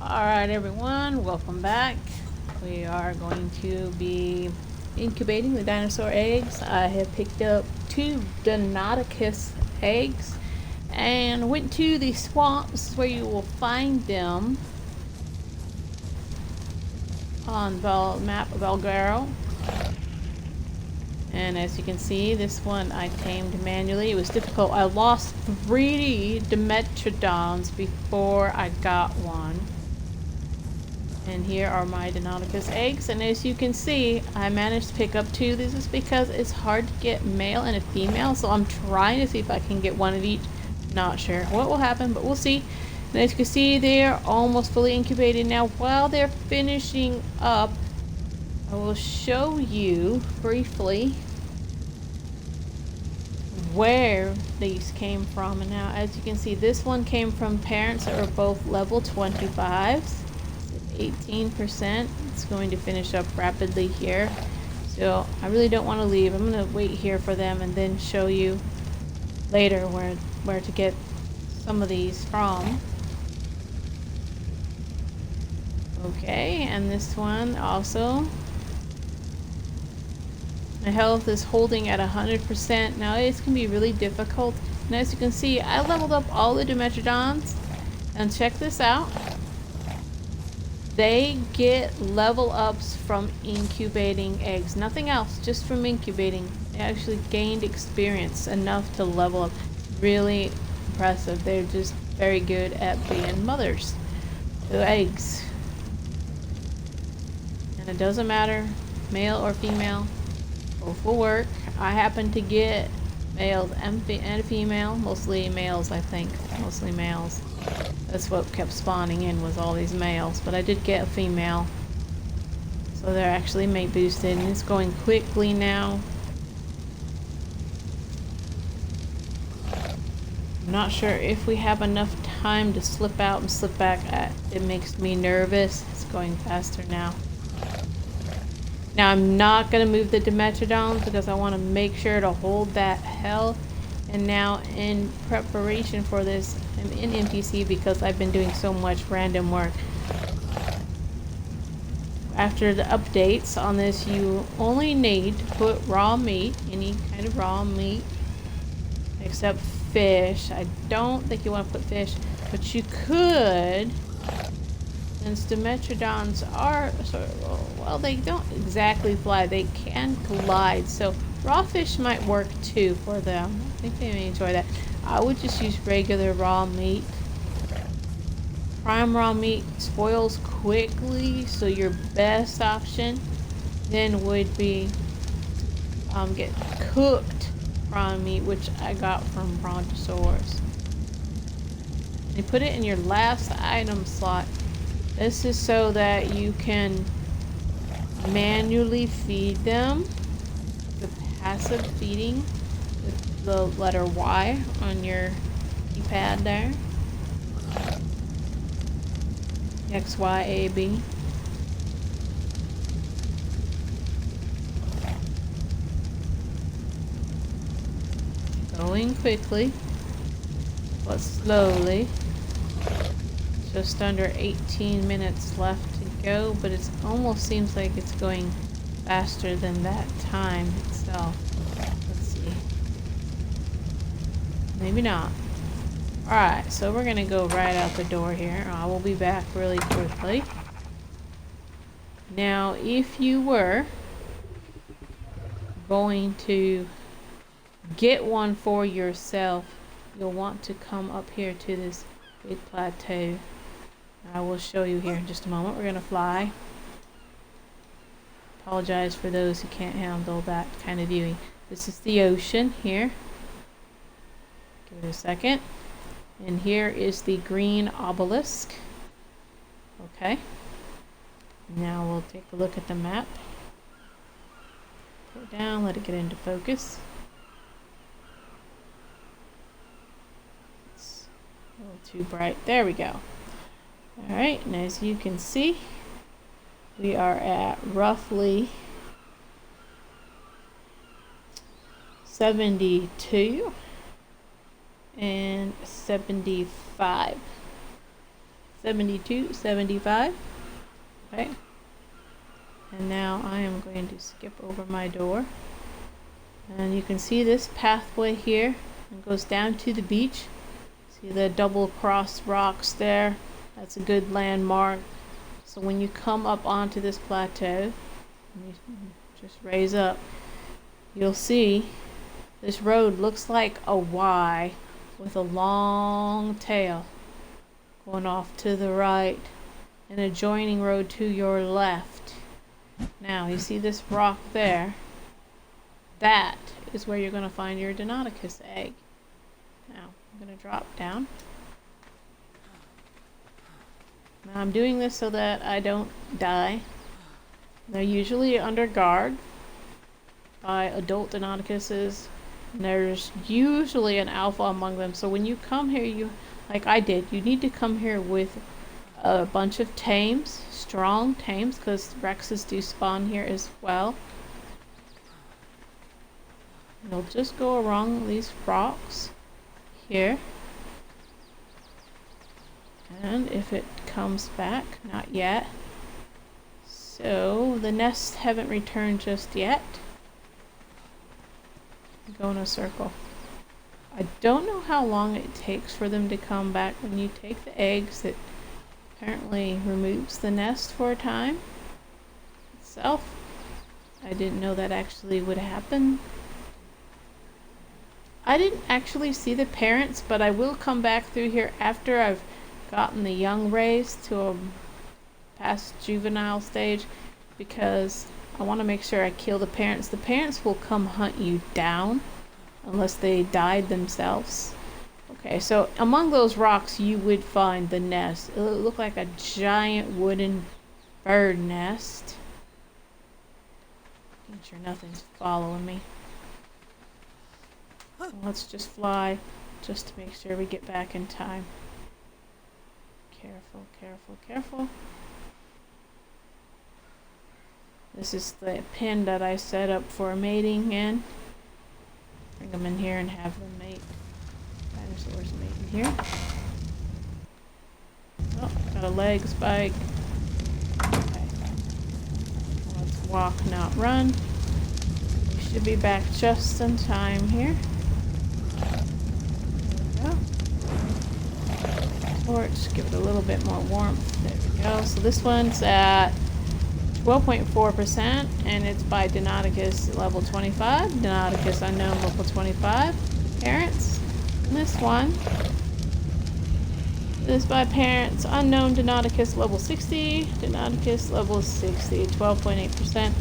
Alright everyone, welcome back. We are going to be incubating the dinosaur eggs. I have picked up 2 Deinonychus eggs and went to the swamp. This is where you will find them on the map of Elgaro. And as you can see, this one I tamed manually. It was difficult. I lost 3 Dimetrodons before I got one. And here are my Deinonychus eggs, and as you can see, I managed to pick up 2. This is because it's hard to get male and a female, so I'm trying to see if I can get one of each. Not sure what will happen, but we'll see. And as you can see, they're almost fully incubated now. While they're finishing up, I will show you briefly where these came from. And now, as you can see, this one came from parents that were both level 25s. 18%. It's going to finish up rapidly here, so I really don't want to leave. I'm going to wait here for them and then show you later where to get some of these from. Okay, and this one also, my health is holding at 100%. Now it's going to be really difficult, and as you can see, I leveled up all the Dimetrodons, and check this out. They get level ups from incubating eggs. Nothing else, just from incubating. They actually gained experience enough to level up. Really impressive. They're just very good at being mothers to eggs. And it doesn't matter, male or female, both will work. I happen to get males and a female. Mostly males, I think. Mostly males. That's what kept spawning in, was all these males, but I did get a female, so they're actually mate boosted, and it's going quickly now. I'm not sure if we have enough time to slip out and slip back. It makes me nervous. It's going faster now. Now I'm not going to move the Dimetrodons because I want to make sure to hold that health. And now, in preparation for this, I'm in NPC because I've been doing so much random work. After the updates on this, you only need to put raw meat, any kind of raw meat, except fish. I don't think you want to put fish, but you could, since Dimetrodons are sort of, well, they don't exactly fly, they can glide, so raw fish might work too for them. I think they may enjoy that. I would just use regular raw meat. Prime raw meat spoils quickly, so your best option then would be get cooked prawn meat, which I got from brontosaurs. You put it in your last item slot. This is so that you can manually feed them. The passive feeding with the letter Y on your keypad there. X, Y, A, B. Going quickly, but slowly. Just under 18 minutes left to go, but it almost seems like it's going faster than that time itself. Let's see. Maybe not. Alright, so we're gonna go right out the door here. I will be back really quickly. Now, if you were going to get one for yourself, you'll want to come up here to this big plateau. I will show you here in just a moment. We're gonna fly. Apologize for those who can't handle that kind of viewing. This is the ocean here. Give it a second. And here is the green obelisk. Okay. Now we'll take a look at the map. Put it down, let it get into focus. It's a little too bright. There we go. Alright, and as you can see, we are at roughly 72 and 75 72, 75. Okay. And now I am going to skip over my door. And you can see this pathway here. It goes down to the beach. See the double cross rocks there? That's a good landmark. So when you come up onto this plateau, you just raise up, you'll see this road looks like a Y with a long tail going off to the right, an adjoining road to your left. Now you see this rock there? That is where you're going to find your Deinonychus egg. Now I'm going to drop down. Now I'm doing this so that I don't die. They're usually under guard by adult Deinonychuses. And there's usually an alpha among them. So when you come here, you, like I did, you need to come here with a bunch of tames, strong tames, because Rexes do spawn here as well. And you'll just go along these rocks here. And if it comes back, not yet. So the nests haven't returned just yet. Go in a circle. I don't know how long it takes for them to come back. When you take the eggs, it apparently removes the nest for a time itself. I didn't know that actually would happen. I didn't actually see the parents, but I will come back through here after I've gotten the young raised to a past juvenile stage, because I want to make sure I kill the parents. The parents will come hunt you down unless they died themselves. Okay, so among those rocks you would find the nest. It looked like a giant wooden bird nest. Making sure nothing's following me. So let's just fly just to make sure we get back in time. Careful, careful, careful. This is the pen that I set up for mating in. Bring them in here and have them mate. Dinosaurs mate in here. Oh, got a leg spike. Okay. Let's walk, not run. We should be back just in time here. There we go. Torch, give it a little bit more warmth. There we go. So this one's at 12.4%, and it's by Deinonychus level 25. Deinonychus unknown level 25. Parents. And this one is by parents unknown Deinonychus level 60. Deinonychus level 60. 12.8%.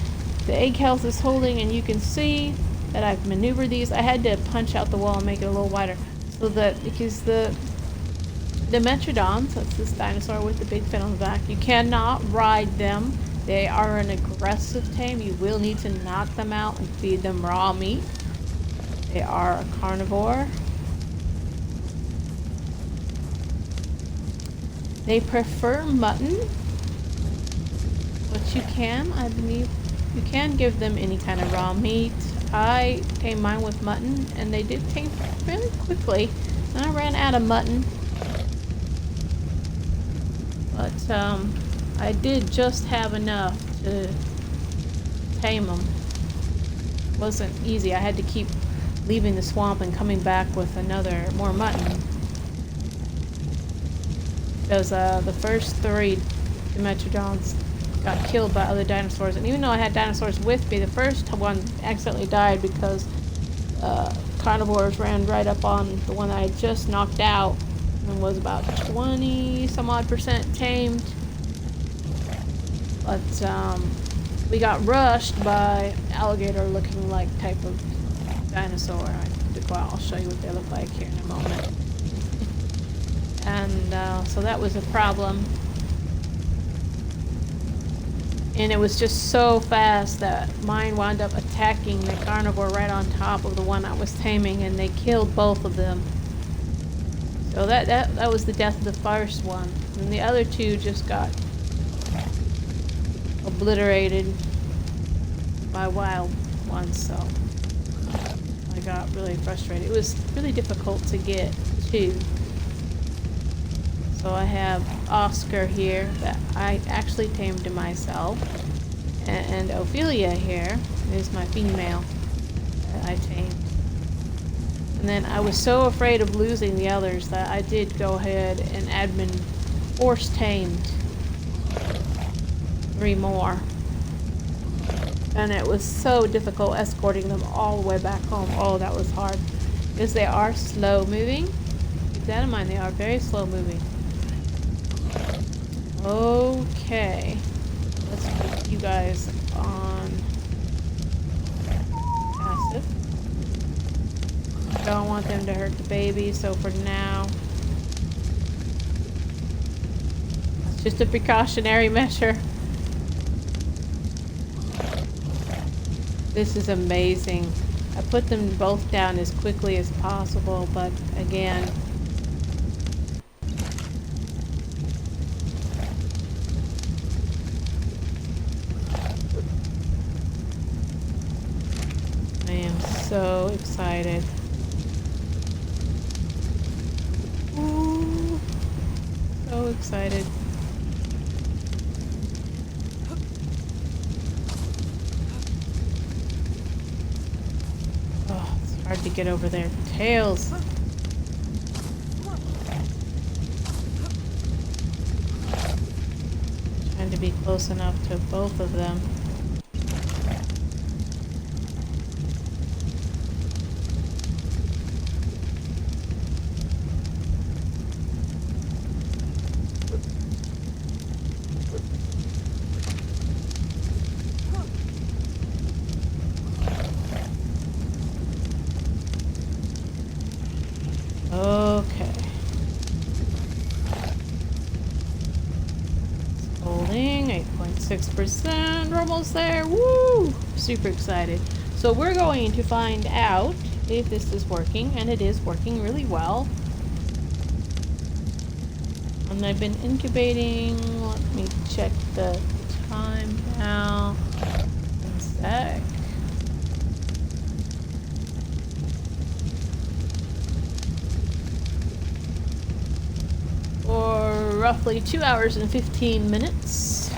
The egg health is holding, and you can see that I've maneuvered these. I had to punch out the wall and make it a little wider, so that because the Metrodons, that's this dinosaur with the big fin on the back, you cannot ride them. They are an aggressive tame. You will need to knock them out and feed them raw meat. They are a carnivore. They prefer mutton, but you can, I believe, you can give them any kind of raw meat. I tamed mine with mutton, and they did tame fairly quickly. And I ran out of mutton. But, I did just have enough to tame them. It wasn't easy. I had to keep leaving the swamp and coming back with more mutton. Because the first 3 Dimetrodons got killed by other dinosaurs. And even though I had dinosaurs with me, the first one accidentally died because carnivores ran right up on the one that I just knocked out and was about 20 some odd % tamed. But we got rushed by alligator looking like type of dinosaur. I'll show you what they look like here in a moment. And so that was a problem. And it was just so fast that mine wound up attacking the carnivore right on top of the one I was taming, and they killed both of them. So that was the death of the first one. And the other 2 just got obliterated by wild ones, so I got really frustrated. It was really difficult to get to. So I have Oscar here that I actually tamed to myself. And Ophelia here is my female that I tamed. And then I was so afraid of losing the others that I did go ahead and admin force tamed 3 more. And it was so difficult escorting them all the way back home. Oh, that was hard. Because they are slow moving. Keep that in mind, they are very slow moving. Okay. Let's put you guys on passive. Don't want them to hurt the baby, so for now, it's just a precautionary measure. This is amazing. I put them both down as quickly as possible, but again, I am so excited. Ooh, so excited. Oh, it's hard to get over their tails. Trying to be close enough to both of them. Okay. Holding 8.6%. We're almost there. Woo! Super excited. So we're going to find out if this is working, and it is working really well. And I've been incubating. Let me check the time now. 1 sec. For roughly 2 hours and 15 minutes.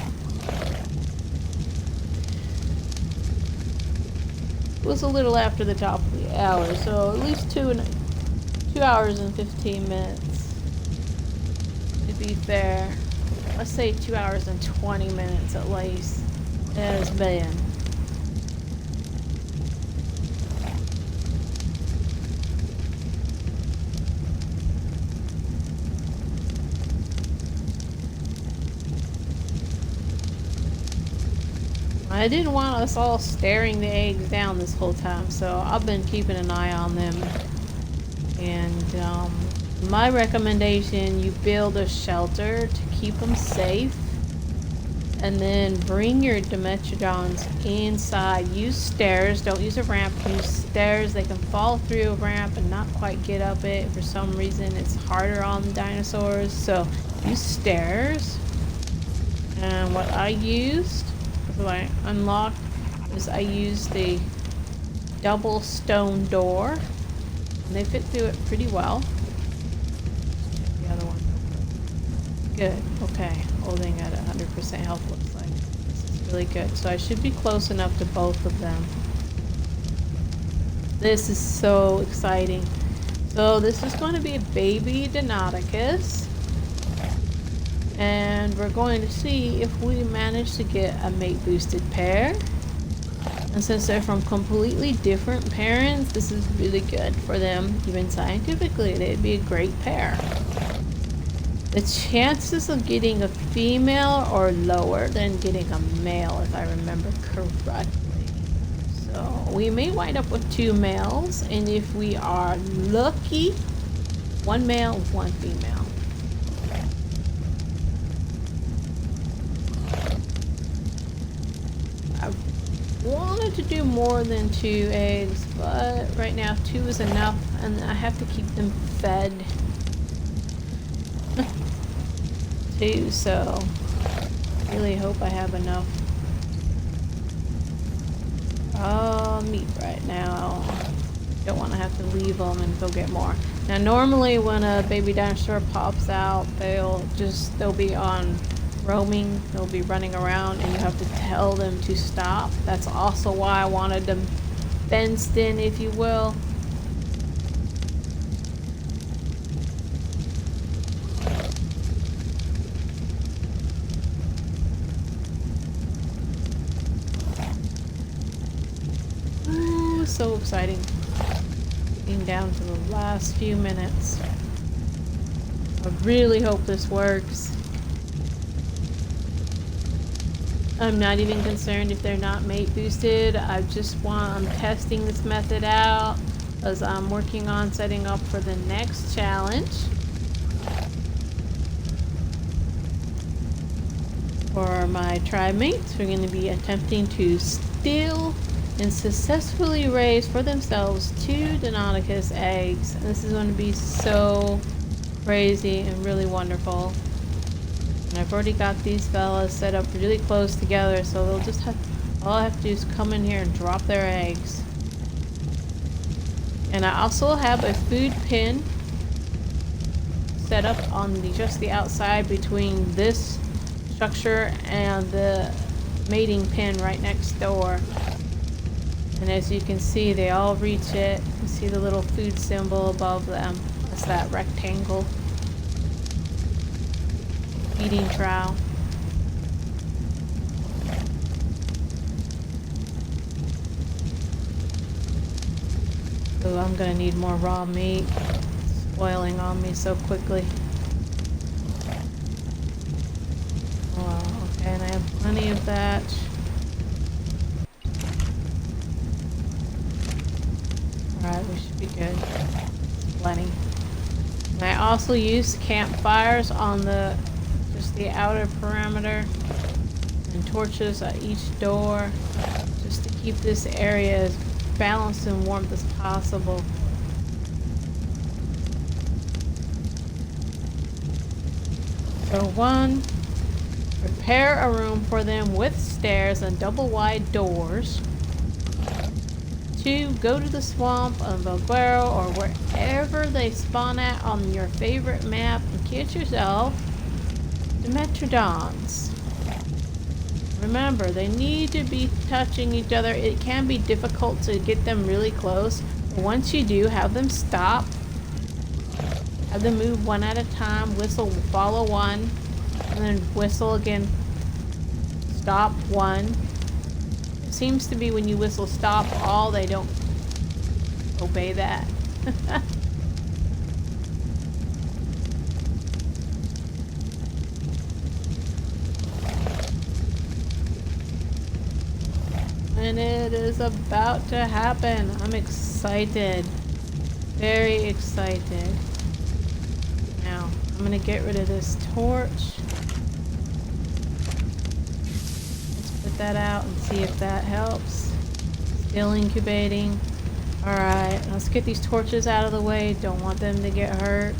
It was a little after the top of the hour, so at least 2 hours and 15 minutes. To be fair, let's say 2 hours and 20 minutes at least. It has been. I didn't want us all staring the eggs down this whole time, so I've been keeping an eye on them. And my recommendation, you build a shelter to keep them safe, and then bring your Dimetrodons inside. Use stairs, don't use a ramp, use stairs. They can fall through a ramp and not quite get up it. For some reason, it's harder on the dinosaurs, so use stairs. And what I used, what I unlocked, is I used the double stone door. And they fit through it pretty well. Check the other one. Good. Okay. Holding at 100% health looks like. This is really good. So I should be close enough to both of them. This is so exciting. So this is going to be a baby Deinonychus. And we're going to see if we manage to get a mate boosted pair. And since they're from completely different parents, this is really good for them. Even scientifically, they'd be a great pair. The chances of getting a female are lower than getting a male, if I remember correctly. So we may wind up with 2 males, and if we are lucky, 1 male, 1 female. Wanted to do more than 2 eggs, but right now 2 is enough, and I have to keep them fed too, so I really hope I have enough meat right now. Don't want to have to leave them and go get more. Now normally when a baby dinosaur pops out, they'll be on roaming, they'll be running around, and you have to tell them to stop. That's also why I wanted them fenced in, if you will. Ooh, so exciting. Getting down to the last few minutes. I really hope this works. I'm not even concerned if they're not mate boosted. I'm testing this method out as I'm working on setting up for the next challenge. For my tribe mates, we're going to be attempting to steal and successfully raise for themselves 2 Deinonychus eggs. And this is going to be so crazy and really wonderful. And I've already got these fellas set up really close together, so they'll just all I have to do is come in here and drop their eggs. And I also have a food pin set up on just the outside between this structure and the mating pin right next door. And as you can see, they all reach it. You can see the little food symbol above them. That's that rectangle feeding trowel. So I'm gonna need more raw meat. It's spoiling on me so quickly. Oh, okay, and I have plenty of that. Alright, we should be good. Plenty. And I also use campfires on just the outer perimeter and torches at each door just to keep this area as balanced and warm as possible. So 1, prepare a room for them with stairs and double wide doors. 2, go to the swamp of Valguero or wherever they spawn at on your favorite map and get yourself Dimetrodons. Remember, they need to be touching each other. It can be difficult to get them really close, but once you do, have them stop. Have them move one at a time, whistle, follow one, and then whistle again, stop one. It seems to be when you whistle stop all, they don't obey that. And it is about to happen. I'm excited. Very excited. Now, I'm gonna get rid of this torch. Let's put that out and see if that helps. Still incubating. Alright, let's get these torches out of the way. Don't want them to get hurt.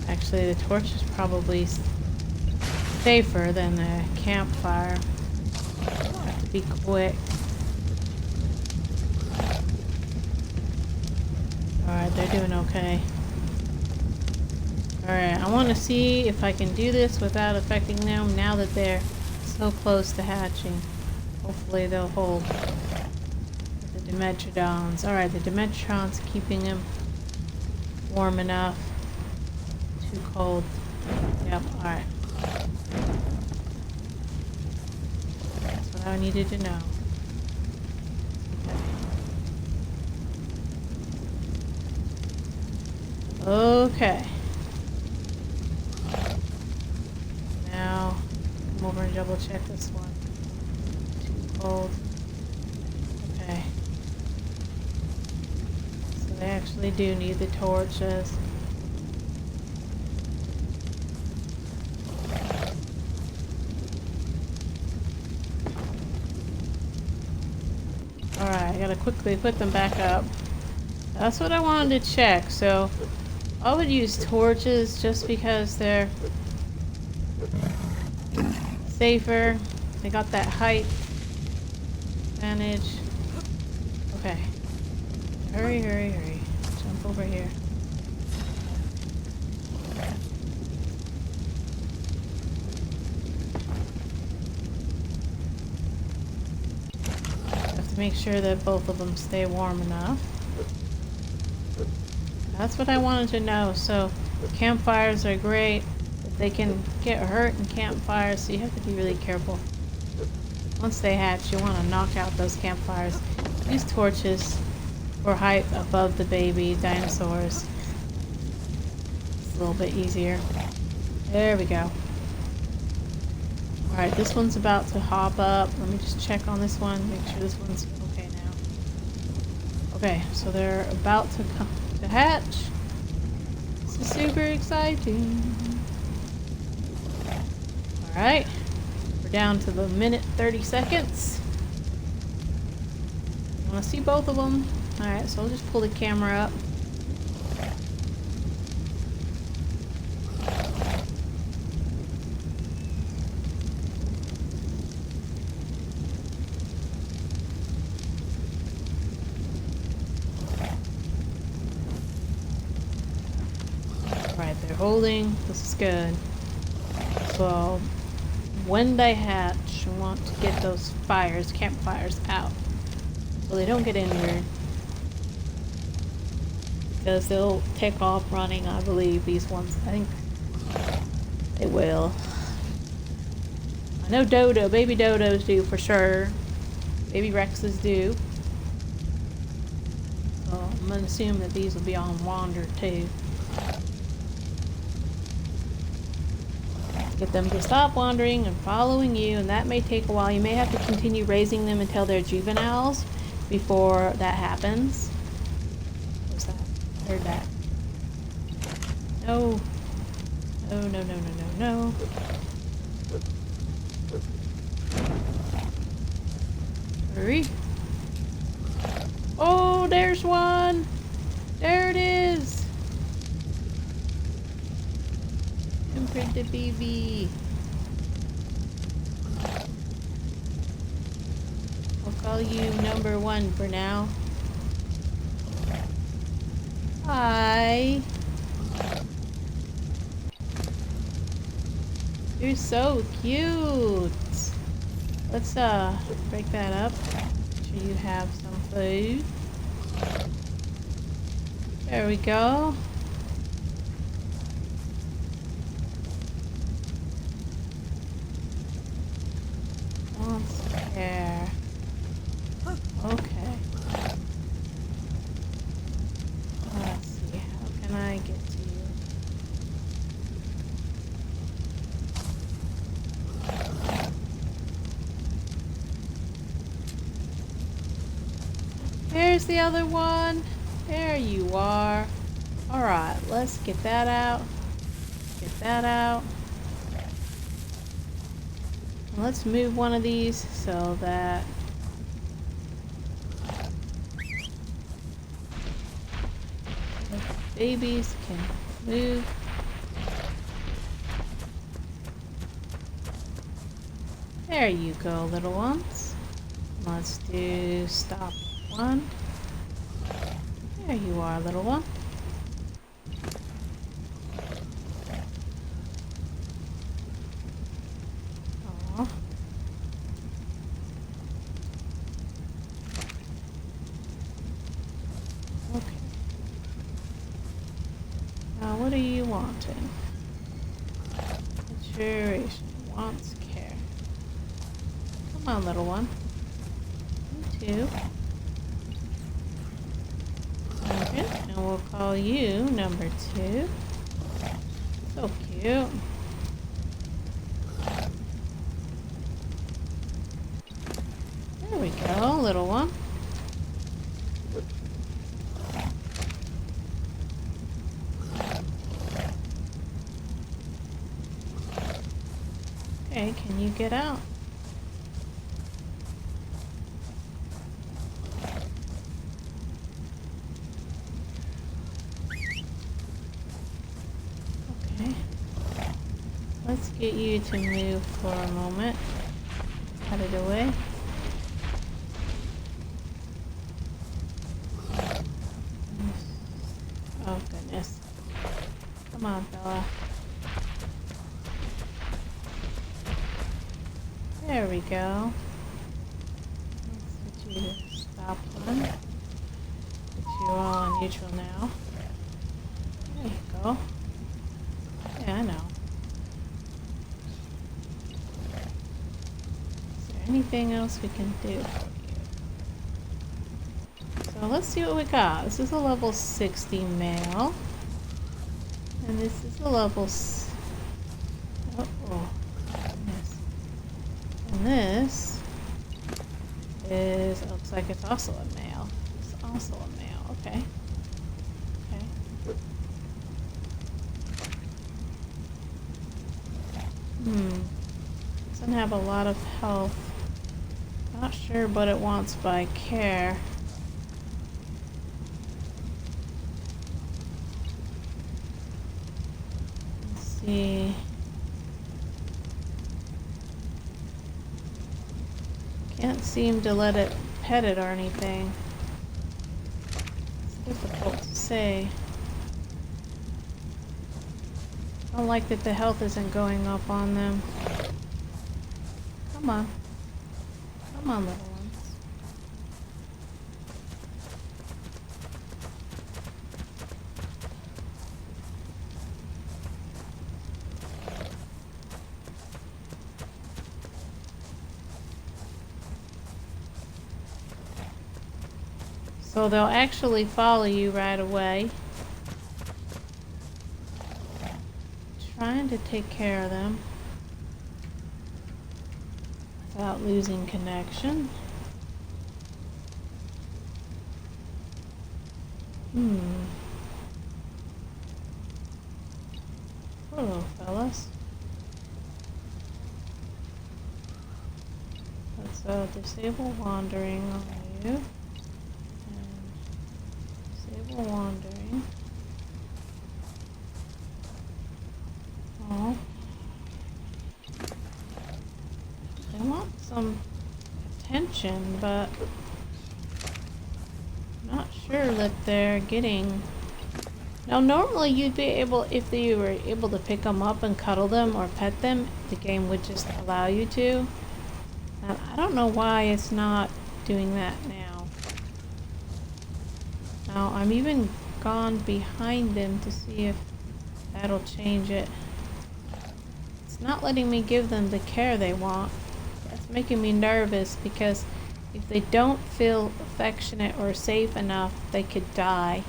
Actually, the torch is probably safer than the campfire. Have to be quick. Alright, they're doing okay. Alright, I want to see if I can do this without affecting them now that they're so close to hatching. Hopefully they'll hold. The Dimetrodons. Alright, the Dimetrodons keeping them warm enough. Too cold. Yep, alright. That's what I needed to know. Okay. Now, come over and double check this one. Too cold. Okay. So they actually do need the torches. Alright, I gotta quickly put them back up. That's what I wanted to check, so I would use torches just because they're safer. They got that height advantage. Okay. Hurry, hurry, hurry. Jump over here. Have to make sure that both of them stay warm enough. That's what I wanted to know. So campfires are great, but they can get hurt in campfires, so you have to be really careful. Once they hatch, you want to knock out those campfires. Use torches for height above the baby dinosaurs. It's a little bit easier. There we go. Alright, this one's about to hop up. Let me just check on this one, make sure this one's okay now. Okay, so they're about to come to hatch. This is super exciting. Alright, we're down to the minute 30 seconds. I want to see both of them. Alright, so I'll just pull the camera up. Alright, they're holding. This is good. So, when they hatch, you want to get those fires, campfires out. So they don't get injured. Because they'll take off running, I believe, these ones. I think they will. I know baby dodos do for sure. Baby Rexes do. So I'm gonna assume that these will be on wander too. Get them to stop wandering and following you, and that may take a while. You may have to continue raising them until they're juveniles before that happens. What's that? I heard that. No. No, no, no, no, no, no. Hurry. Oh, there's one! There it is! The baby. I'll call you number 1 for now. Hi. You're so cute. Let's break that up. Make sure you have some food. There we go. There. Okay. Let's see, how can I get to you? There's the other one. There you are. Alright, let's get that out. Get that out. Let's move one of these so that the babies can move. There you go, little ones. Let's do stop 1. There you are, little one. What are you wanting? Maturation. Wants care. Come on, little one. You too. Okay, and we'll call you number 2. So cute. There we go, little one. Okay, can you get out? let's get you to move for a moment. Cut it away. Oh goodness. Come on, fella. There we go. Let's get you to stop one. Get you all on neutral now. There you go. Yeah, I know. Is there anything else we can do for you? So let's see what we got. This is a level 60 male. And this is a level oh, goodness. And this is, it looks like it's also a male. It's also a male, okay. Okay. Doesn't have a lot of health. Not sure what it wants by care. Let's see. Can't seem to let it pet it or anything. It's difficult to say. I don't like that the health isn't going up on them. Come on. Come on, little ones. So they'll actually follow you right away. Trying to take care of them without losing connection. Poor little fellas. Let's disable wandering on you. And disable wandering. Oh. They want some attention, but I'm not sure that they're getting... Now normally you'd be able, if you were able to pick them up and cuddle them or pet them, the game would just allow you to. And I don't know why it's not doing that now. Now I'm even gone behind them to see if that'll change it. It's not letting me give them the care they want. That's making me nervous because if they don't feel affectionate or safe enough, they could die.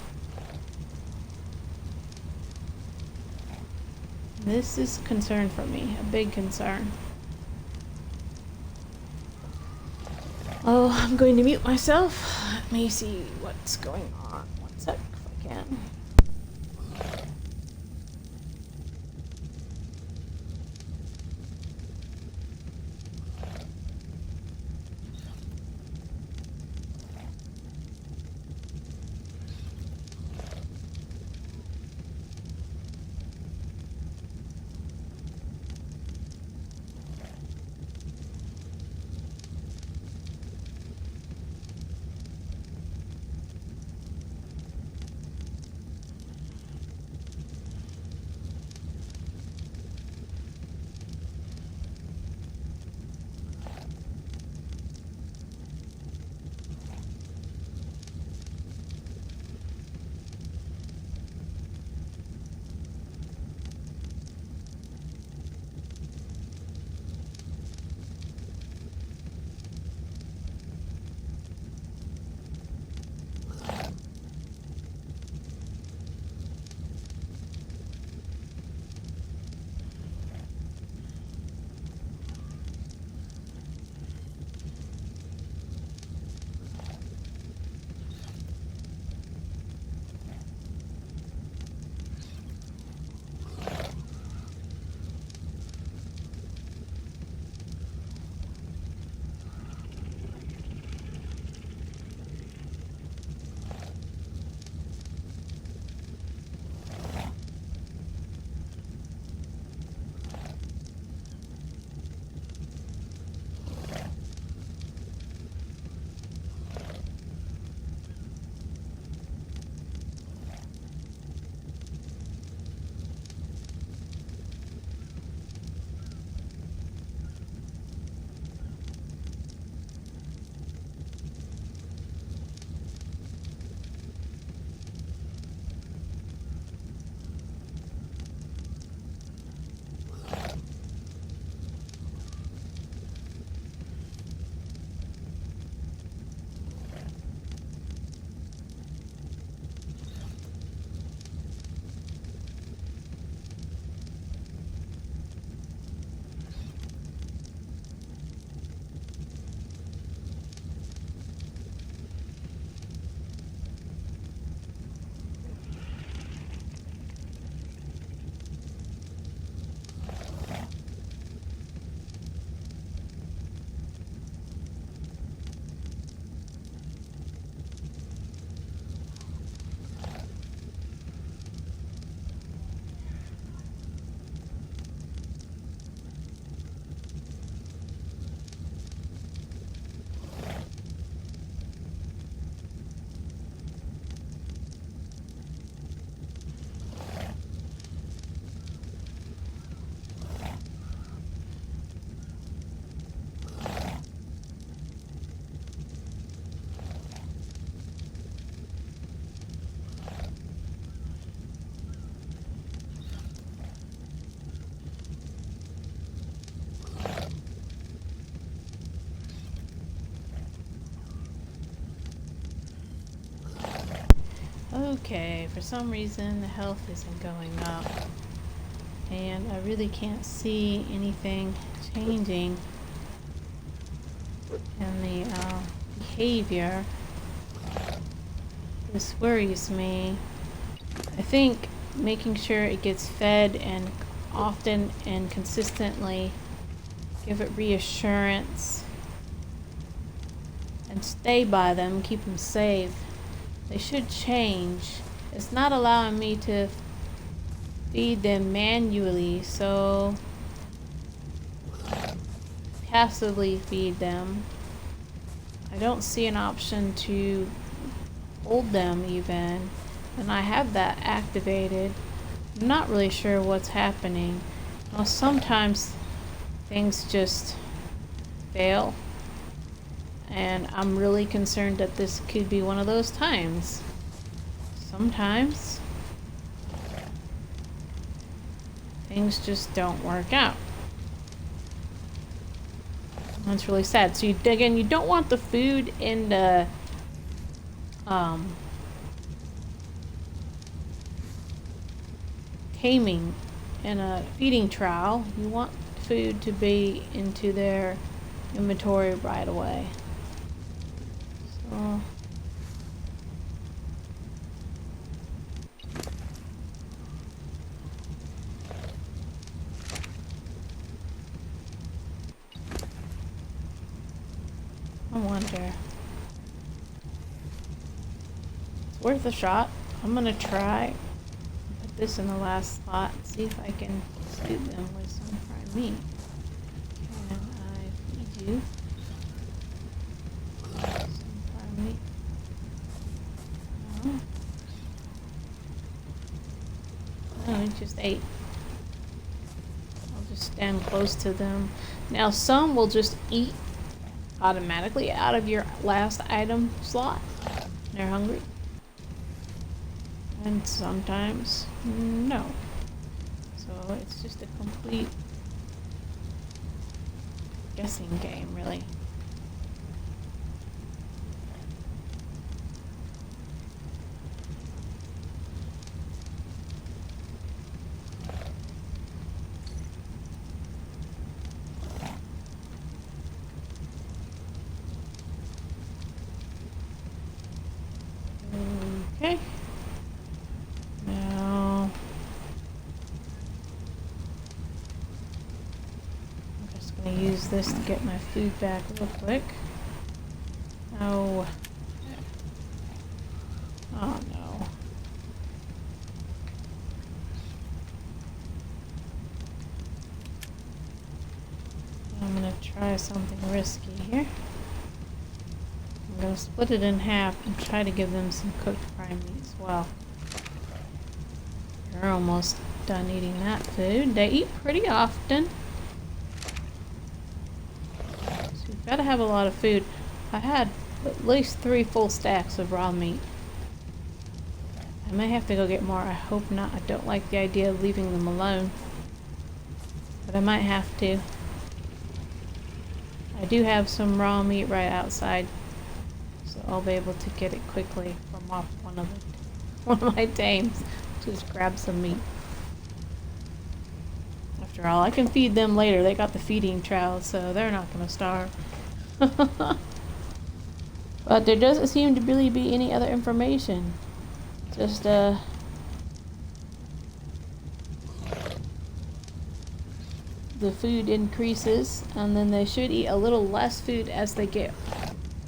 This is a concern for me, a big concern. Oh, I'm going to mute myself. Let me see what's going on. One sec, if I can. Okay, for some reason the health isn't going up. And I really can't see anything changing in the behavior. This worries me. I think making sure it gets fed and often and consistently, give it reassurance, and stay by them, keep them safe. They should change. It's not allowing me to feed them manually, so passively feed them. I don't see an option to hold them even, and I have that activated. I'm not really sure what's happening. Now, sometimes things just fail, and I'm really concerned that this could be one of those times. Sometimes things just don't work out. That's really sad. So again, you don't want the food in the taming in a feeding trial. You want food to be into their inventory right away. So I wonder. It's worth a shot. I'm gonna try. Put this in the last slot and see if I can suit them with some prime meat. Can I feed you some prime meat? No. No, he just ate. I'll just stand close to them. Now some will just eat automatically out of your last item slot. They're hungry. And sometimes no. So it's just a complete guessing game, really. Okay. Now I'm just going to use this to get my food back real quick. Oh. Oh no. I'm going to try something risky here. I'm going to split it in half and try to give them some cooked prime meat as well. They're almost done eating that food. They eat pretty often. So you've got to have a lot of food. I had at least 3 full stacks of raw meat. I may have to go get more. I hope not. I don't like the idea of leaving them alone. But I might have to. I do have some raw meat right outside. So I'll be able to get it quickly from off one of my tames. Just grab some meat. After all, I can feed them later. They got the feeding trial, so they're not going to starve. But there doesn't seem to really be any other information. Just the food increases, and then they should eat a little less food as they get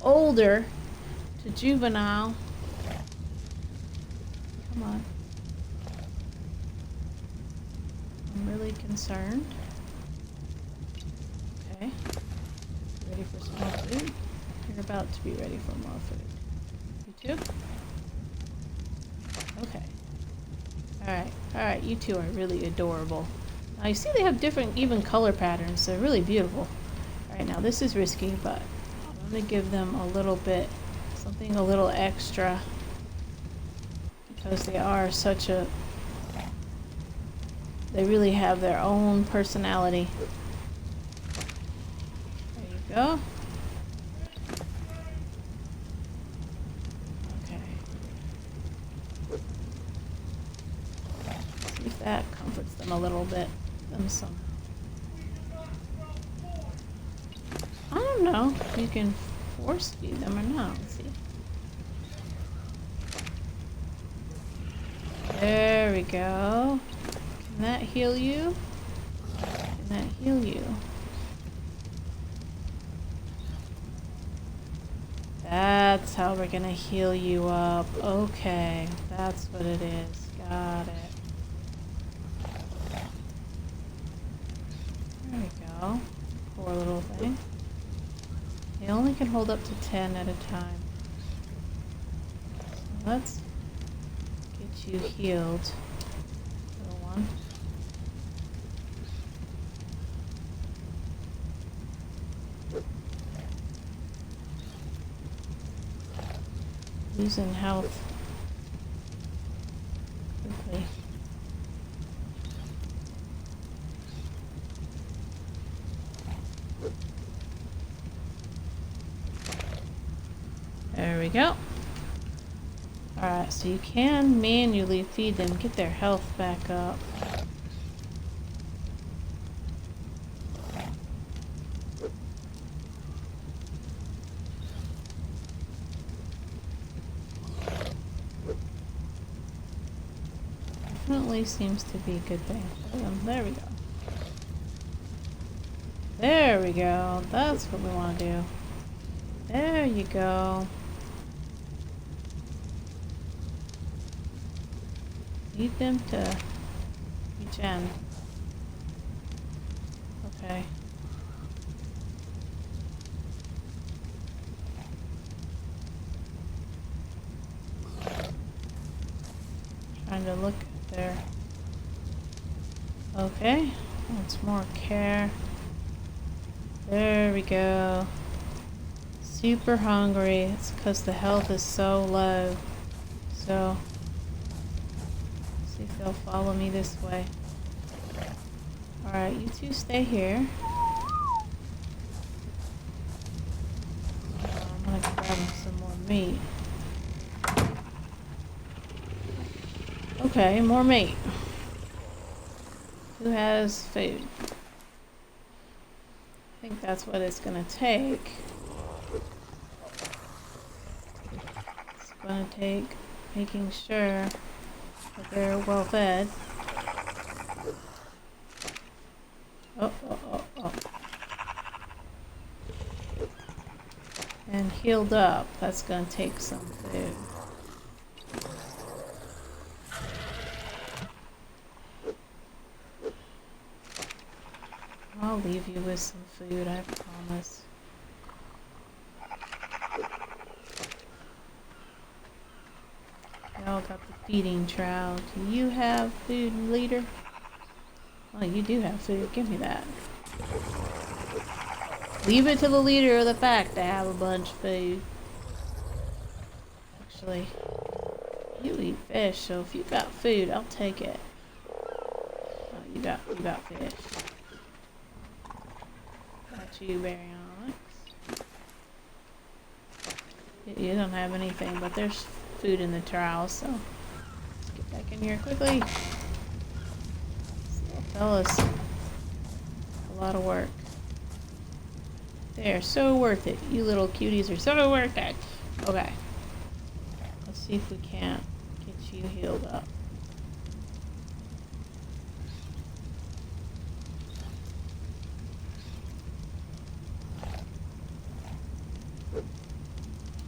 older to juvenile. Come on. I'm really concerned. Okay. Ready for some more food? You're about to be ready for more food. You too? Okay. Alright. Alright, you two are really adorable. Now you see they have different even color patterns. They're really beautiful. Alright, now this is risky, but I'm going to give them a little bit, something a little extra. Because they are such a... They really have their own personality. There you go. Okay. That comforts them a little bit. Them some. I don't know if you can force feed them or not. Let's see. There we go. Can that heal you? Can that heal you? That's how we're gonna heal you up. Okay, that's what it is. Got it. There we go. Poor little thing. They only can hold up to 10 at a time. So let's get you healed, little one. Losing health quickly. There we go. Alright, so you can manually feed them, get their health back up. Definitely seems to be a good thing for them. There we go. There we go. That's what we want to do. There you go. Need them to regen. Okay. Trying to look at their... Okay. Wants more care. There we go. Super hungry. It's because the health is so low. So, see if they'll follow me this way. Alright, you two stay here. I'm gonna grab some more meat. Okay, more meat. Who has food? I think that's what it's gonna take. It's gonna take making sure that they're well fed. Oh. And healed up. That's gonna take some food. I'll leave you with some food, I promise. Y'all got the feeding trowel. Do you have food, leader? Oh, you do have food. Give me that. Leave it to the leader of the pack to have a bunch of food. Actually, you eat fish, so if you got food, I'll take it. Oh, you got fish. Got you, Baryonyx. You don't have anything, but there's food in the trowel, so let's get back in here quickly. This little fella's a lot of work. They're so worth it. You little cuties are so worth it. Okay. Let's see if we can't get you healed up.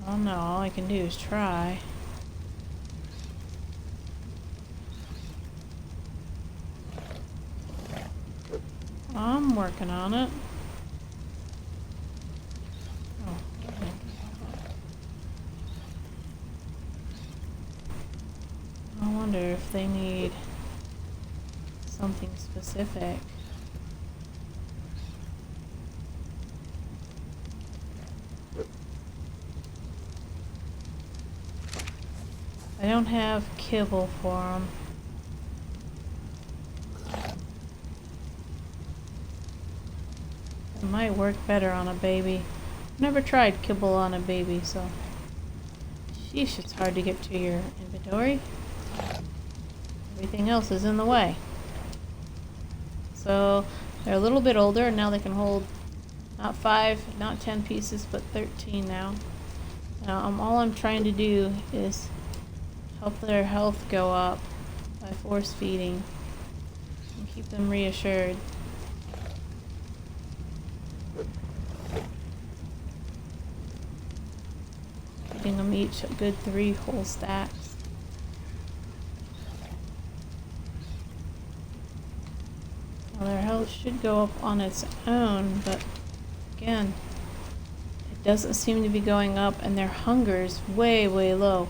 Oh no, all I can do is try. I'm working on it. Oh, okay. I wonder if they need something specific. I don't have kibble for them. It might work better on a baby. I've never tried kibble on a baby, so... Sheesh, it's hard to get to your inventory. Everything else is in the way. So they're a little bit older, and now they can hold not 5, not 10 pieces, but 13 now. Now, all I'm trying to do is help their health go up by force feeding and keep them reassured. Feeding them each a good 3 whole stacks. Well, their health should go up on its own, but again, it doesn't seem to be going up, and their hunger is way, way low.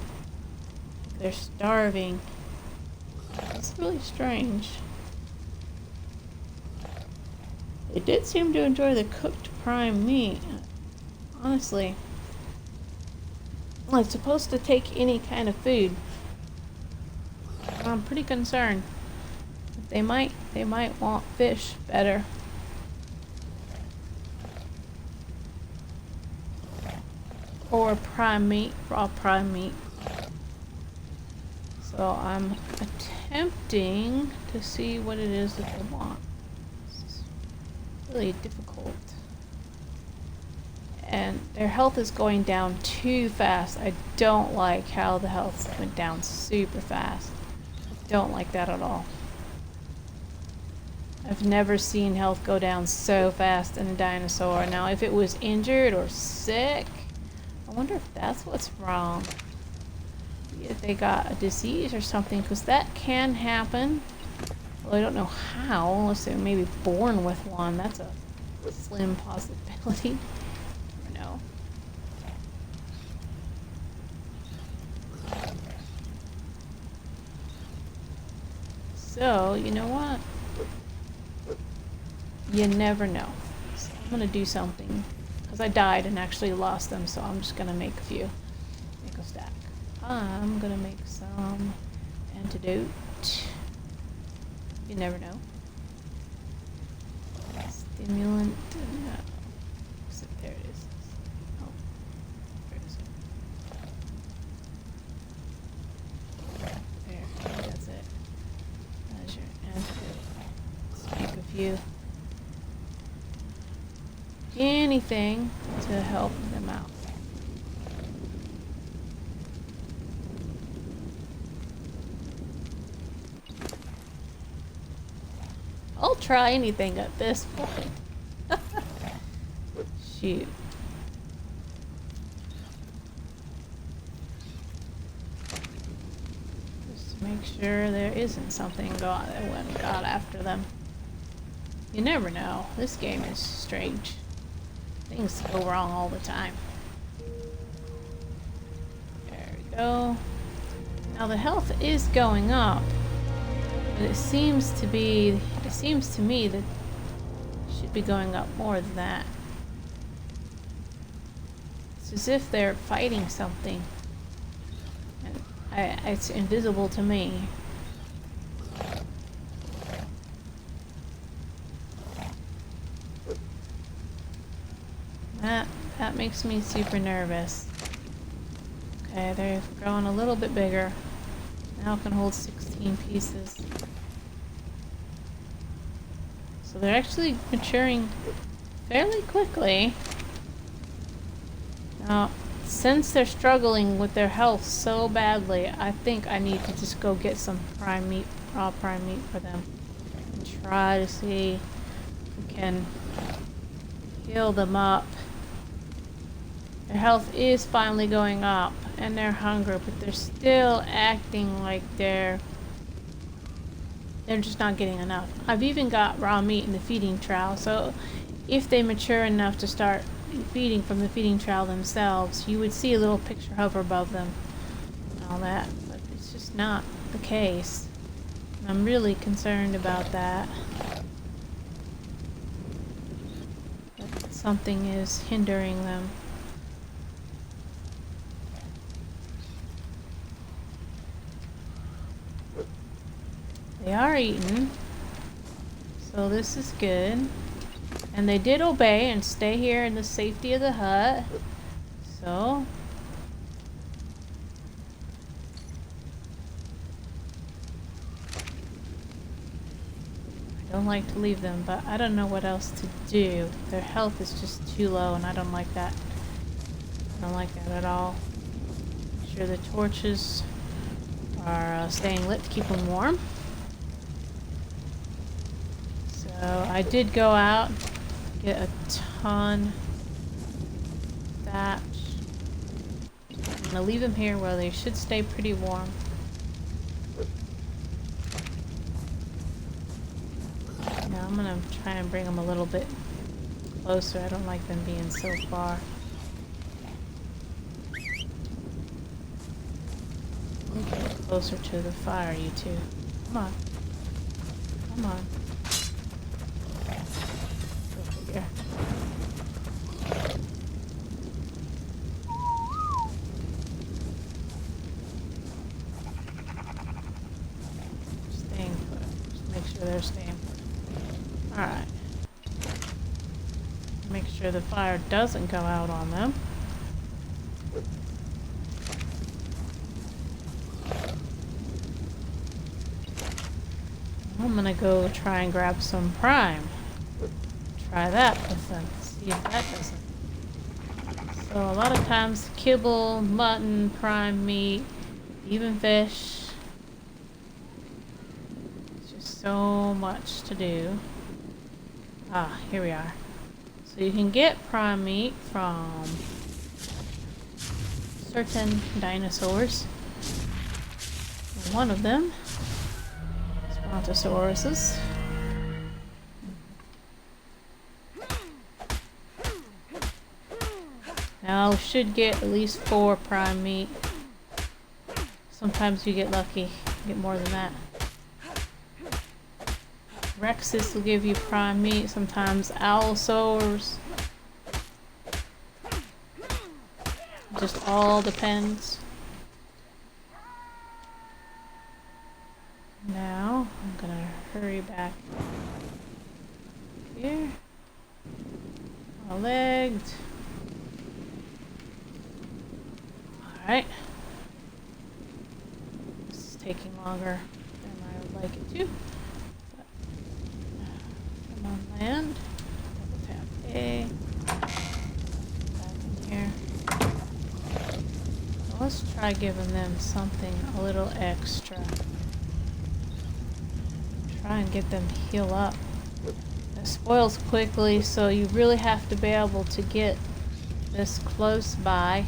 They're starving. It's really strange. They did seem to enjoy the cooked prime meat. Honestly, well, it's supposed to take any kind of food. I'm pretty concerned. They might want fish better. Or prime meat, raw prime meat. So I'm attempting to see what it is that they want. This is really difficult. And their health is going down too fast. I don't like how the health went down super fast. I don't like that at all. I've never seen health go down so fast in a dinosaur. Now, if it was injured or sick, I wonder if that's what's wrong. If they got a disease or something, because that can happen. Well, I don't know how, unless they were maybe born with one. That's a slim possibility. Never know. So, you know what? You never know. So I'm gonna do something, because I died and actually lost them, so I'm just gonna make a few. Make a stack. I'm gonna make some antidote. You never know. Stimulant. No. There it is. Oh, where is it? There. That's it. That's your antidote. Let's make a few. Anything to help them out. I'll try anything at this point. Shoot. Just to make sure there isn't something that went and got after them. You never know. This game is strange. Things go wrong all the time. There we go. Now the health is going up, but it seems to me that it should be going up more than that. It's as if they're fighting something, and it's invisible to me. That makes me super nervous. Okay, they've grown a little bit bigger. Now it can hold 16 pieces. So they're actually maturing fairly quickly. Now, since they're struggling with their health so badly, I think I need to just go get some prime meat, raw prime meat for them. And try to see if we can heal them up. Their health is finally going up, and their hunger, but they're still acting like they're just not getting enough. I've even got raw meat in the feeding trough, so if they mature enough to start feeding from the feeding trough themselves, you would see a little picture hover above them and all that, but it's just not the case. And I'm really concerned about that. That something is hindering them. They are eating, so this is good. And they did obey and stay here in the safety of the hut. So I don't like to leave them, but I don't know what else to do. Their health is just too low, and I don't like that. I don't like that at all. Make sure the torches are staying lit to keep them warm. So I did go out, get a ton of thatch. I'm gonna leave them here where they should stay pretty warm. Now I'm gonna try and bring them a little bit closer. I don't like them being so far. Get closer to the fire, you two. Come on. Come on. Go figure. Staying put. Just make sure they're staying put. Alright. Make sure the fire doesn't go out on them. I'm gonna go try and grab some prime. Try that with them. See if that doesn't. So a lot of times kibble, mutton, prime meat, even fish. It's just so much to do. Ah, here we are. So you can get prime meat from certain dinosaurs. One of them is Brontosauruses. Now should get at least 4 prime meat. Sometimes you get lucky, get more than that. Rexes will give you prime meat, sometimes Allosaurs. Just all depends. Now, I'm gonna hurry back here. All legged. Alright. This is taking longer than I would like it to. Come on, land. Double tap A. Back in here. So let's try giving them something a little extra. Try and get them heal up. It spoils quickly, so you really have to be able to get this close by.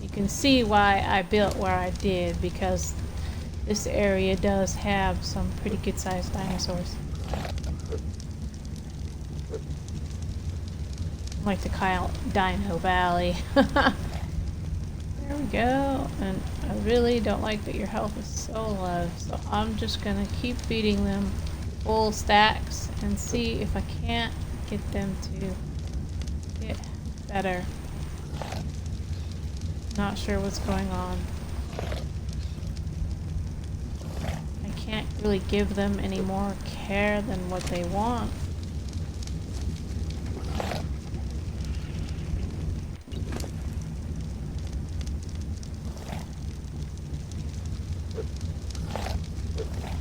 You can see why I built where I did, because this area does have some pretty good sized dinosaurs. I like to call it Dino Valley. There we go. And I really don't like that your health is so low, so I'm just gonna keep feeding them full stacks and see if I can't get them to get better. Not sure what's going on. I can't really give them any more care than what they want.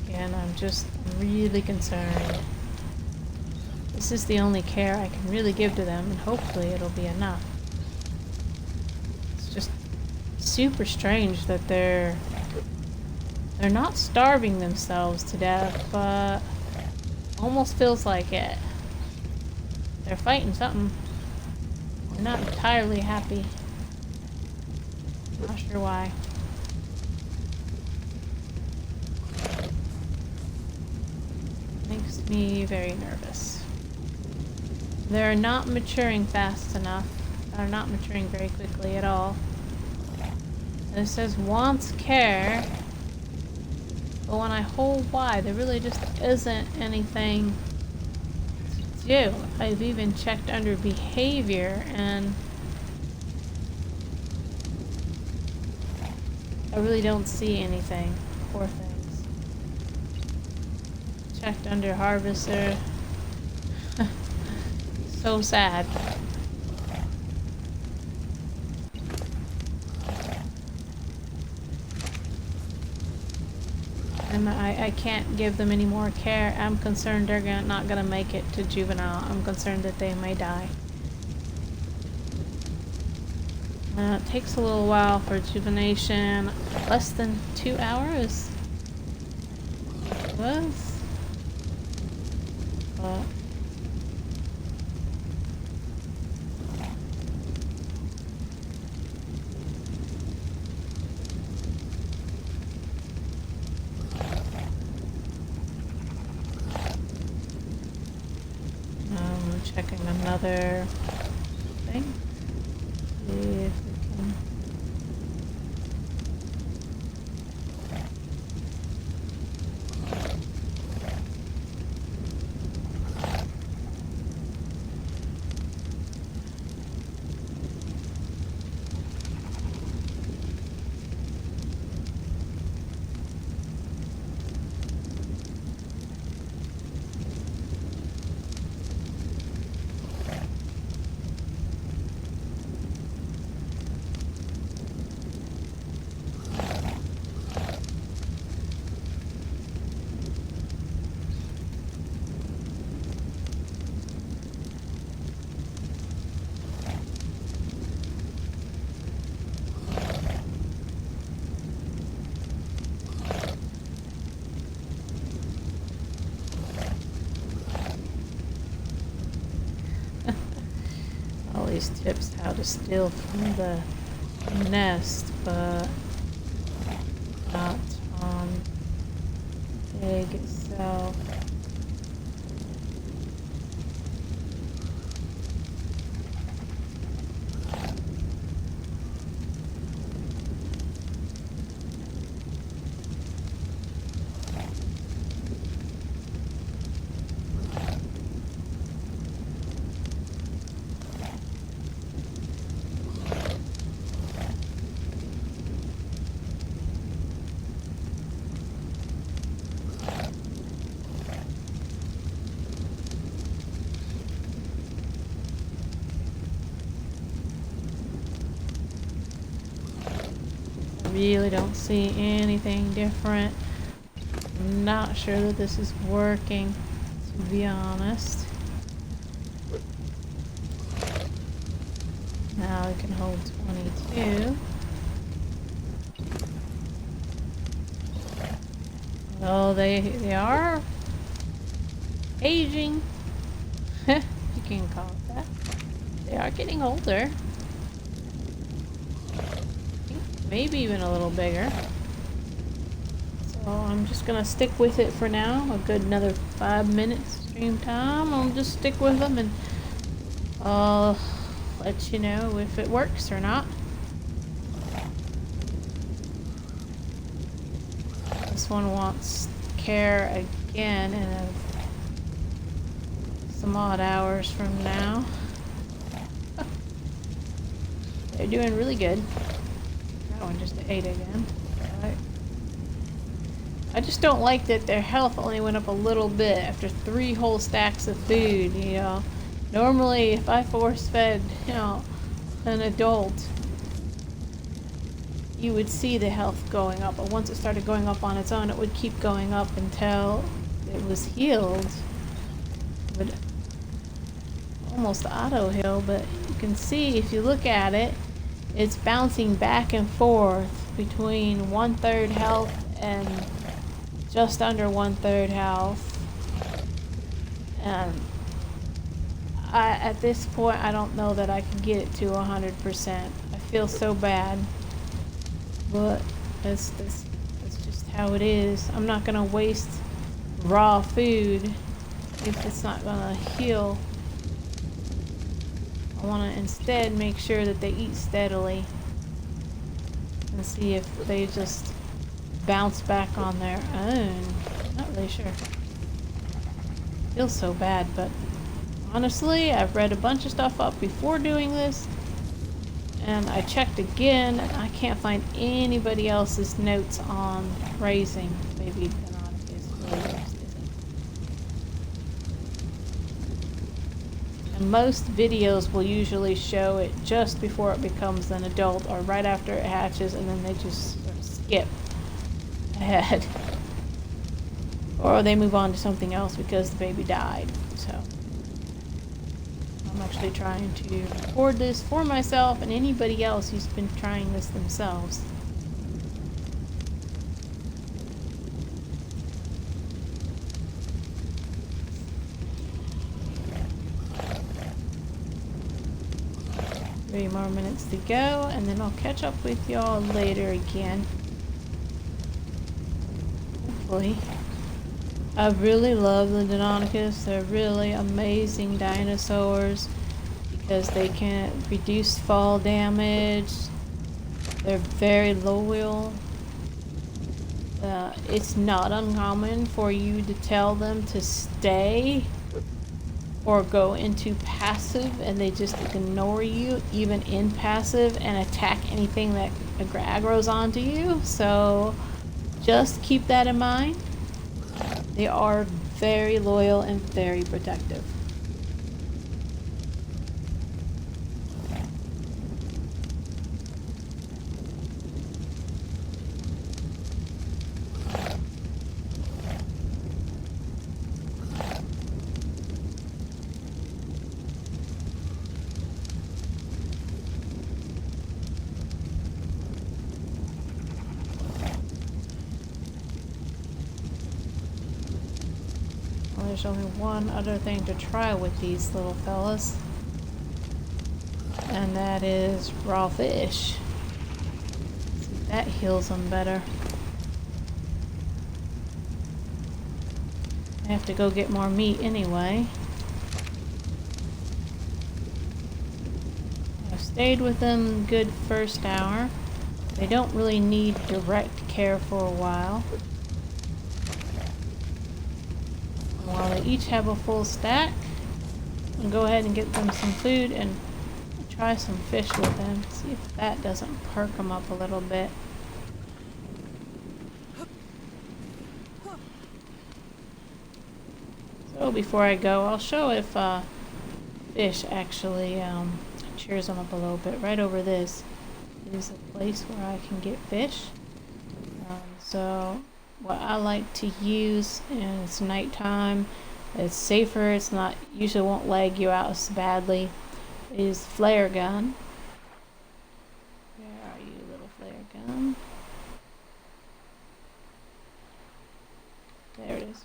Again, I'm just really concerned. This is the only care I can really give to them, and hopefully it'll be enough. It's just super strange that they're not starving themselves to death, but almost feels like it. They're fighting something. They're not entirely happy. Not sure why. Makes me very nervous. They're not maturing fast enough. They're not maturing very quickly at all. It says wants care, but when I hold Y, there really just isn't anything to do. I've even checked under behavior, and I really don't see anything. Poor things. Checked under harvester. So sad. and I can't give them any more care. I'm concerned they're not gonna make it to juvenile. I'm concerned that they may die. It takes a little while for juvenation. Less than 2 hours. It was. But checking another thing. See if we can. All these tips how to steal from the nest, but not on the egg itself. Really don't see anything different. I'm not sure that this is working, to be honest. Now we can hold 22. Well, they are aging. You can call it that. They are getting older. Maybe even a little bigger. So I'm just gonna stick with it for now. A good another 5 minutes stream time. I'll just stick with them and I'll let you know if it works or not. This one wants care again in some odd hours from now. They're doing really good. One just ate again. Right. I just don't like that their health only went up a little bit after 3 whole stacks of food, you know. Normally, if I force-fed, you know, an adult, you would see the health going up. But once it started going up on its own, it would keep going up until it was healed. It would almost auto-heal, but you can see if you look at it, it's bouncing back and forth between 1/3 health and just under 1/3 health. And at this point, I don't know that I can get it to 100%. I feel so bad, but that's just how it is. I'm not gonna waste raw food if it's not gonna heal. I want to instead make sure that they eat steadily and see if they just bounce back on their own. Not really sure. Feels so bad, but honestly, I've read a bunch of stuff up before doing this, and I checked again, and I can't find anybody else's notes on raising. Maybe not is really used. Most videos will usually show it just before it becomes an adult or right after it hatches, and then they just sort of skip ahead. Or they move on to something else because the baby died. So I'm actually trying to record this for myself and anybody else who's been trying this themselves. Three more minutes to go, and then I'll catch up with y'all later again. Hopefully. I really love the Deinonychus. They're really amazing dinosaurs because they can reduce fall damage. They're very loyal. It's not uncommon for you to tell them to stay or go into passive and they just ignore you even in passive and attack anything that aggro's onto you. So just keep that in mind. They are very loyal and very protective. There's only one other thing to try with these little fellas, and that is raw fish. See, that heals them better. I have to go get more meat anyway. I've stayed with them good first hour. They don't really need direct care for a while. While they each have a full stack, I'll go ahead and get them some food and try some fish with them. See if that doesn't perk them up a little bit. So before I go, I'll show if fish actually cheers them up a little bit. Right over this is a place where I can get fish. So what I like to use, and it's nighttime, it's safer, it's not, usually won't lag you out as badly, is flare gun. Where are you, little flare gun? There it is.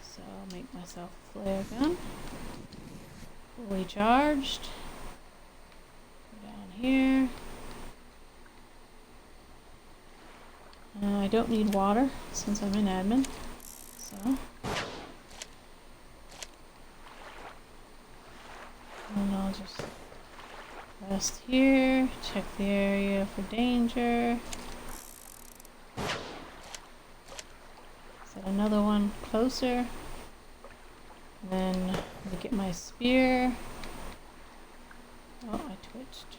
So I'll make myself a flare gun. Fully charged. Go down here. I don't need water since I'm in admin, so and I'll just rest here, check the area for danger. Set another one closer, and then let me get my spear. Oh, I twitched.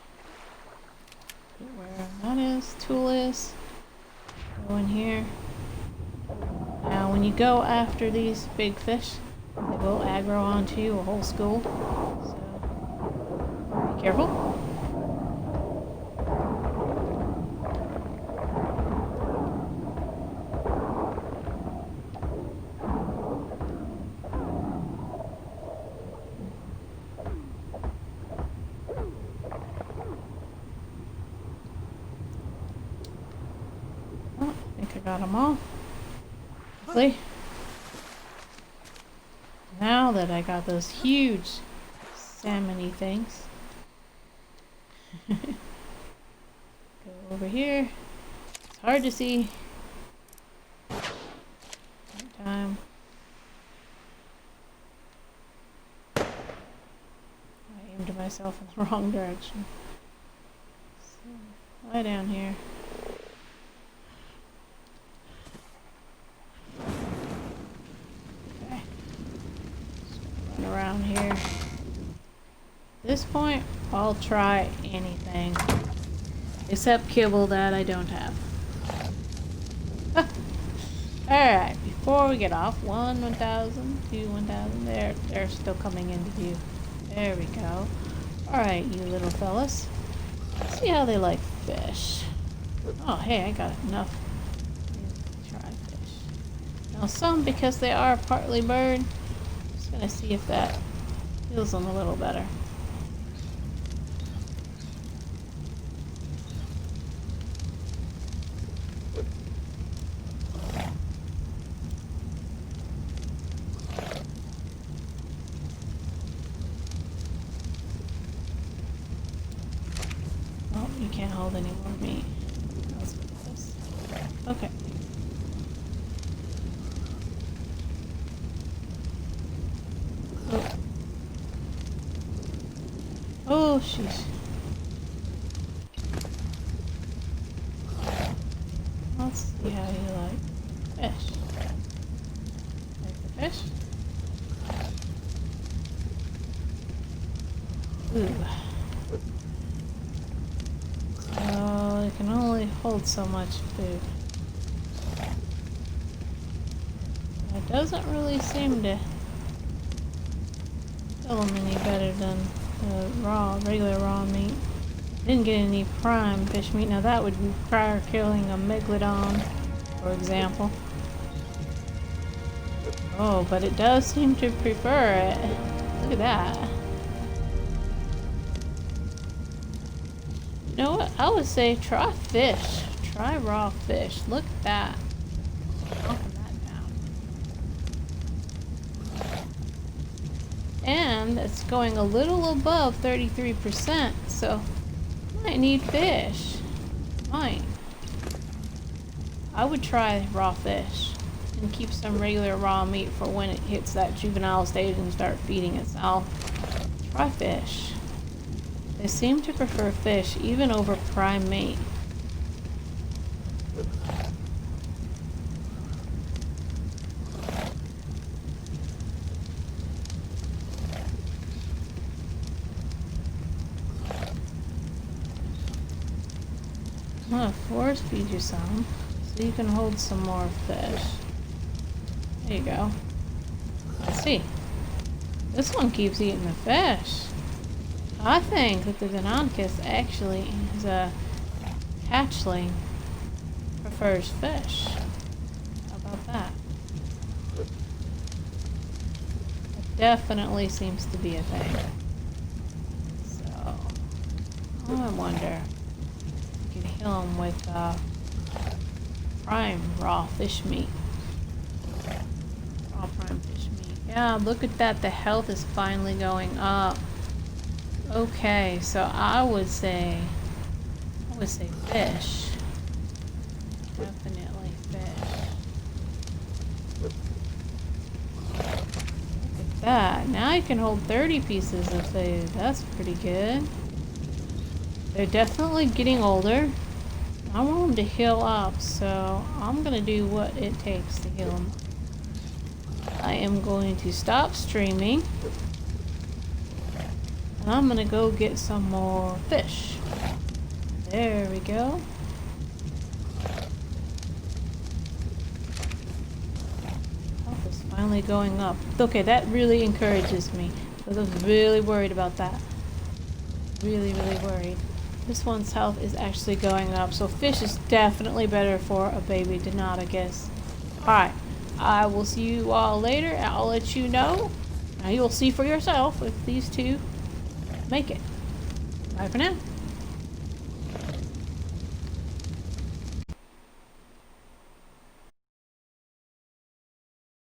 Put it where that is, tool is. Go in here. Now when you go after these big fish, they will aggro onto you, a whole school. So be careful. Got them all. Hopefully. Now that I got those huge salmon-y things. Go over here. It's hard to see. Right time. I aimed myself in the wrong direction. So, lie down here. Around here. At this point, I'll try anything except kibble that I don't have. Alright, before we get off, 1,000, 2, 1,000, they're still coming into view. There we go. Alright, you little fellas. Let's see how they like fish. Oh, hey, I got enough. Try fish. Now some, because they are partly bird, just gonna see if that heals them a little better. Oh, you can't hold any more meat. Let's put this. Okay. Oh, sheesh. Let's see how you like fish. Like the fish? Ooh. So you can only hold so much food. It doesn't really seem to kill them any better than the regular raw meat. Didn't get any prime fish meat. Now that would require killing a megalodon, for example. Oh, but it does seem to prefer it. Look at that. You know what? I would say try fish. Try raw fish. Look at that. Knocking that down. And it's going a little above 33%, so might need fish. Might. I would try raw fish and keep some regular raw meat for when it hits that juvenile stage and start feeding itself. Try fish. They seem to prefer fish even over prime meat. I'm gonna force feed you some so you can hold some more fish. There you go. Let's see. This one keeps eating the fish. I think that the Deinonychus actually is a hatchling, prefers fish. How about that? It definitely seems to be a thing. So, I wonder if you can heal them with prime raw fish meat. Raw prime fish meat. Yeah, look at that. The health is finally going up. Okay, so I would say fish. Definitely fish. Look at that. Now you can hold 30 pieces of food. That's pretty good. They're definitely getting older. I want them to heal up, so I'm gonna do what it takes to heal them. I am going to stop streaming. I'm gonna go get some more fish. There we go. Health is finally going up. Okay, that really encourages me, because I was really worried about that. Really, really worried. This one's health is actually going up, so fish is definitely better for a baby Deinonychus. Alright, I will see you all later, and I'll let you know. Now you'll see for yourself if these two make it. Bye for now.